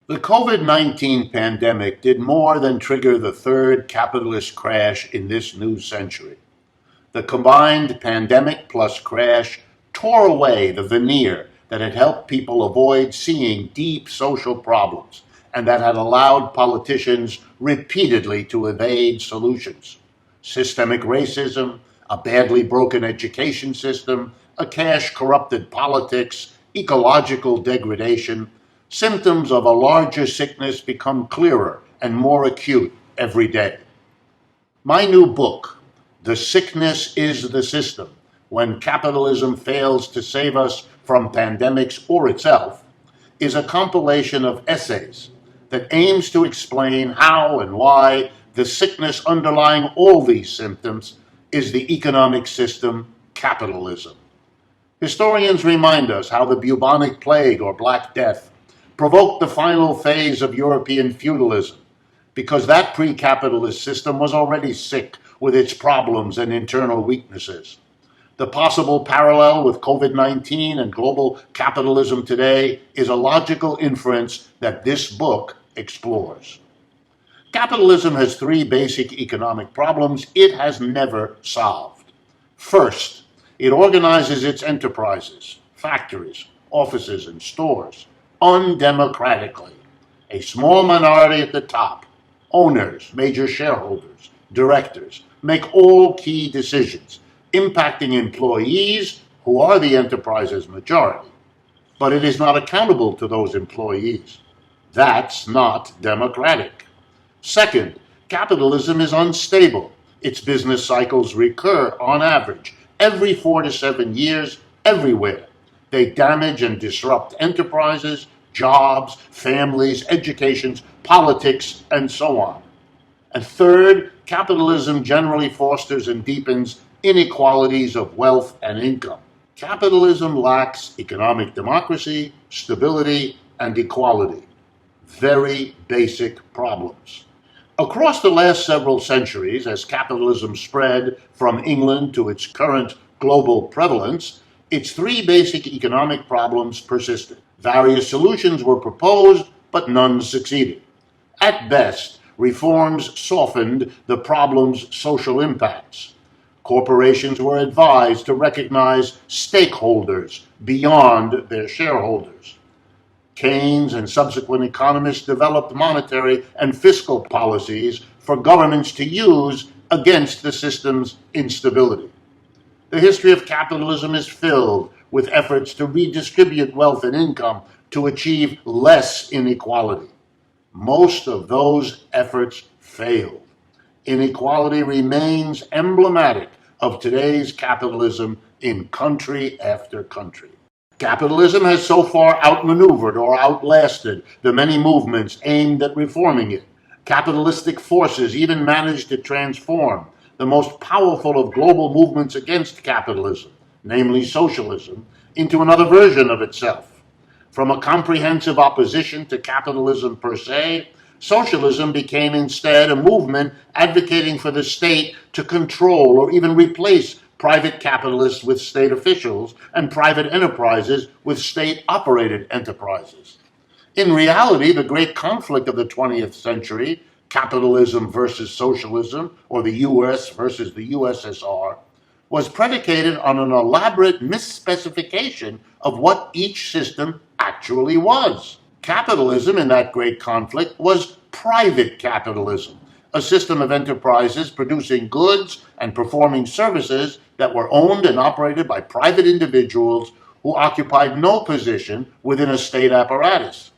The COVID-19 pandemic did more than trigger the third capitalist crash in this new century. The combined pandemic plus crash tore away the veneer that had helped people avoid seeing deep social problems and that had allowed politicians repeatedly to evade solutions. Systemic racism, a badly broken education system, a cash corrupted politics, ecological degradation, symptoms of a larger sickness become clearer and more acute every day. My new book, The Sickness is the System: When Capitalism Fails to Save Us from Pandemics or Itself, is a compilation of essays that aims to explain how and why the sickness underlying all these symptoms is the economic system, capitalism. Historians remind us how the bubonic plague or Black Death provoked the final phase of European feudalism, because that pre-capitalist system was already sick with its problems and internal weaknesses. The possible parallel with COVID-19 and global capitalism today is a logical inference that this book explores. Capitalism has three basic economic problems it has never solved. First, it organizes its enterprises, factories, offices, and stores undemocratically. A small minority at the top, owners, major shareholders, directors, make all key decisions, impacting employees who are the enterprise's majority. But it is not accountable to those employees. That's not democratic. Second, capitalism is unstable. Its business cycles recur, on average, every 4 to 7 years, everywhere. They damage and disrupt enterprises, jobs, families, educations, politics, and so on. And third, capitalism generally fosters and deepens inequalities of wealth and income. Capitalism lacks economic democracy, stability, and equality. Very basic problems. Across the last several centuries, as capitalism spread from England to its current global prevalence, its three basic economic problems persisted. Various solutions were proposed, but none succeeded. At best, reforms softened the problem's social impacts. Corporations were advised to recognize stakeholders beyond their shareholders. Keynes and subsequent economists developed monetary and fiscal policies for governments to use against the system's instability. The history of capitalism is filled with efforts to redistribute wealth and income to achieve less inequality. Most of those efforts failed. Inequality remains emblematic of today's capitalism in country after country. Capitalism has so far outmaneuvered or outlasted the many movements aimed at reforming it. Capitalistic forces even managed to transform the most powerful of global movements against capitalism, namely socialism, into another version of itself. From a comprehensive opposition to capitalism per se, socialism became instead a movement advocating for the state to control or even replace private capitalists with state officials and private enterprises with state-operated enterprises. In reality, the great conflict of the 20th century, capitalism versus socialism, or the US versus the USSR, was predicated on an elaborate misspecification of what each system actually was. Capitalism in that great conflict was private capitalism, a system of enterprises producing goods and performing services that were owned and operated by private individuals who occupied no position within a state apparatus.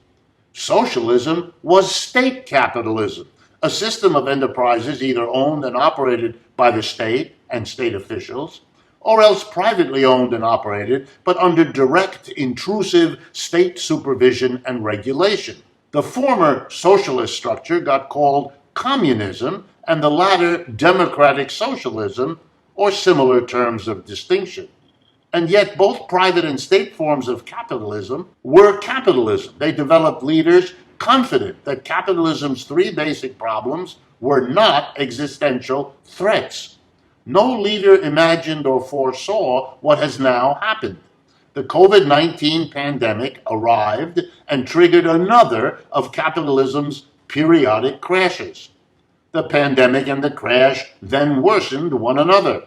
Socialism was state capitalism, a system of enterprises either owned and operated by the state and state officials, or else privately owned and operated, but under direct, intrusive state supervision and regulation. The former socialist structure got called communism, and the latter democratic socialism, or similar terms of distinction. And yet both private and state forms of capitalism were capitalism. They developed leaders confident that capitalism's three basic problems were not existential threats. No leader imagined or foresaw what has now happened. the COVID-19 pandemic arrived and triggered another of capitalism's periodic crashes. The pandemic and the crash then worsened one another.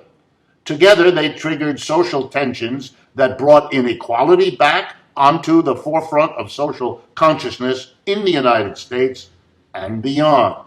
Together, they triggered social tensions that brought inequality back onto the forefront of social consciousness in the United States and beyond.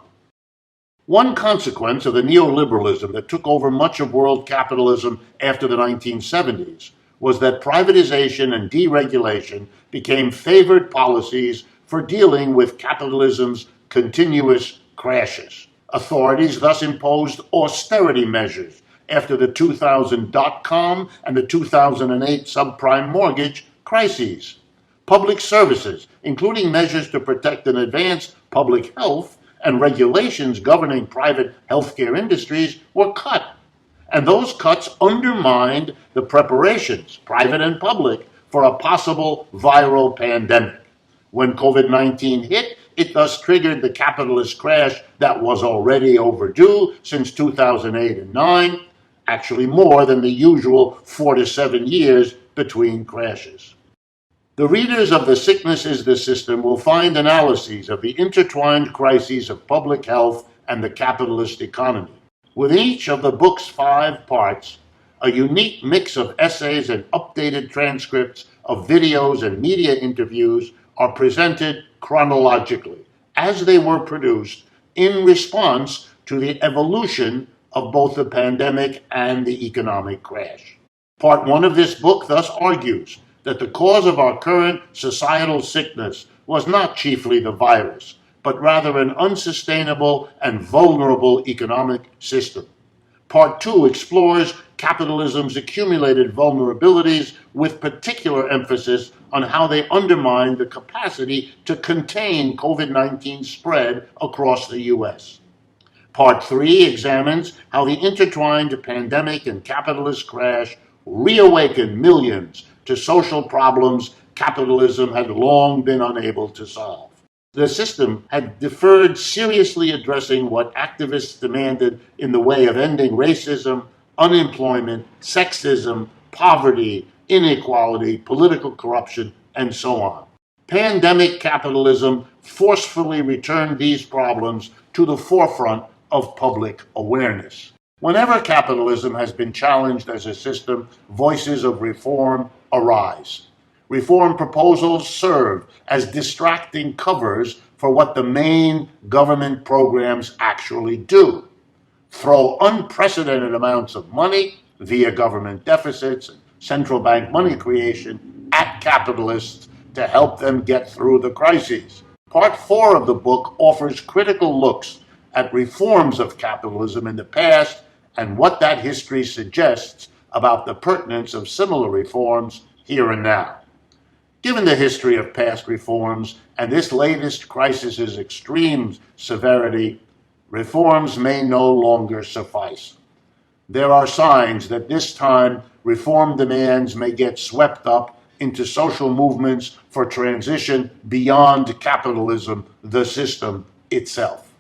One consequence of the neoliberalism that took over much of world capitalism after the 1970s was that privatization and deregulation became favored policies for dealing with capitalism's continuous crashes. Authorities thus imposed austerity measures after the 2000 dot-com and the 2008 subprime mortgage crises. Public services, including measures to protect and advance public health and regulations governing private healthcare industries, were cut. And those cuts undermined the preparations, private and public, for a possible viral pandemic. When COVID-19 hit, it thus triggered the capitalist crash that was already overdue since 2008 and 9, actually more than the usual 4 to 7 years between crashes. The readers of The Sickness is the System will find analyses of the intertwined crises of public health and the capitalist economy. With each of the book's 5 parts, a unique mix of essays and updated transcripts of videos and media interviews are presented chronologically, as they were produced in response to the evolution of both the pandemic and the economic crash. Part 1 of this book thus argues that the cause of our current societal sickness was not chiefly the virus, but rather an unsustainable and vulnerable economic system. Part 2 explores capitalism's accumulated vulnerabilities with particular emphasis on how they undermine the capacity to contain COVID-19 spread across the U.S. Part 3 examines how the intertwined pandemic and capitalist crash reawakened millions to social problems capitalism had long been unable to solve. The system had deferred seriously addressing what activists demanded in the way of ending racism, unemployment, sexism, poverty, inequality, political corruption, and so on. Pandemic capitalism forcefully returned these problems to the forefront of public awareness. Whenever capitalism has been challenged as a system, voices of reform arise. Reform proposals serve as distracting covers for what the main government programs actually do. Throw unprecedented amounts of money via government deficits and central bank money creation at capitalists to help them get through the crises. Part 4 of the book offers critical looks at reforms of capitalism in the past and what that history suggests about the pertinence of similar reforms here and now. Given the history of past reforms and this latest crisis's extreme severity, reforms may no longer suffice. There are signs that this time reform demands may get swept up into social movements for transition beyond capitalism, the system itself.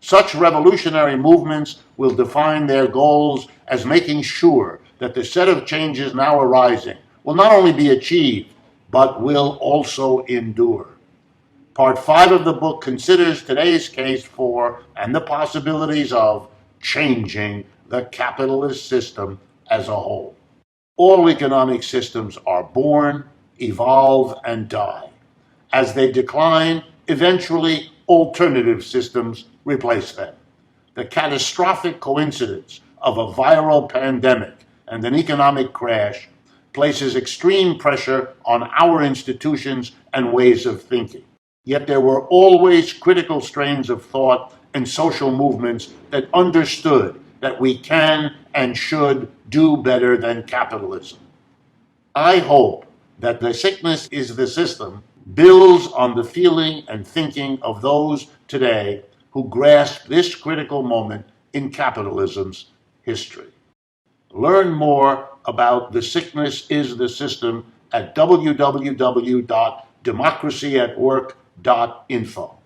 Such revolutionary movements will define their goals as making sure that the set of changes now arising will not only be achieved, but will also endure. Part 5 of the book considers today's case for and the possibilities of changing the capitalist system as a whole. All economic systems are born, evolve, and die. As they decline, eventually alternative systems replace them. The catastrophic coincidence of a viral pandemic and an economic crash places extreme pressure on our institutions and ways of thinking. Yet there were always critical strains of thought and social movements that understood that we can and should do better than capitalism. I hope that The Sickness is the System builds on the feeling and thinking of those today who grasp this critical moment in capitalism's history. Learn more about The Sickness is the System at www.democracyatwork.info.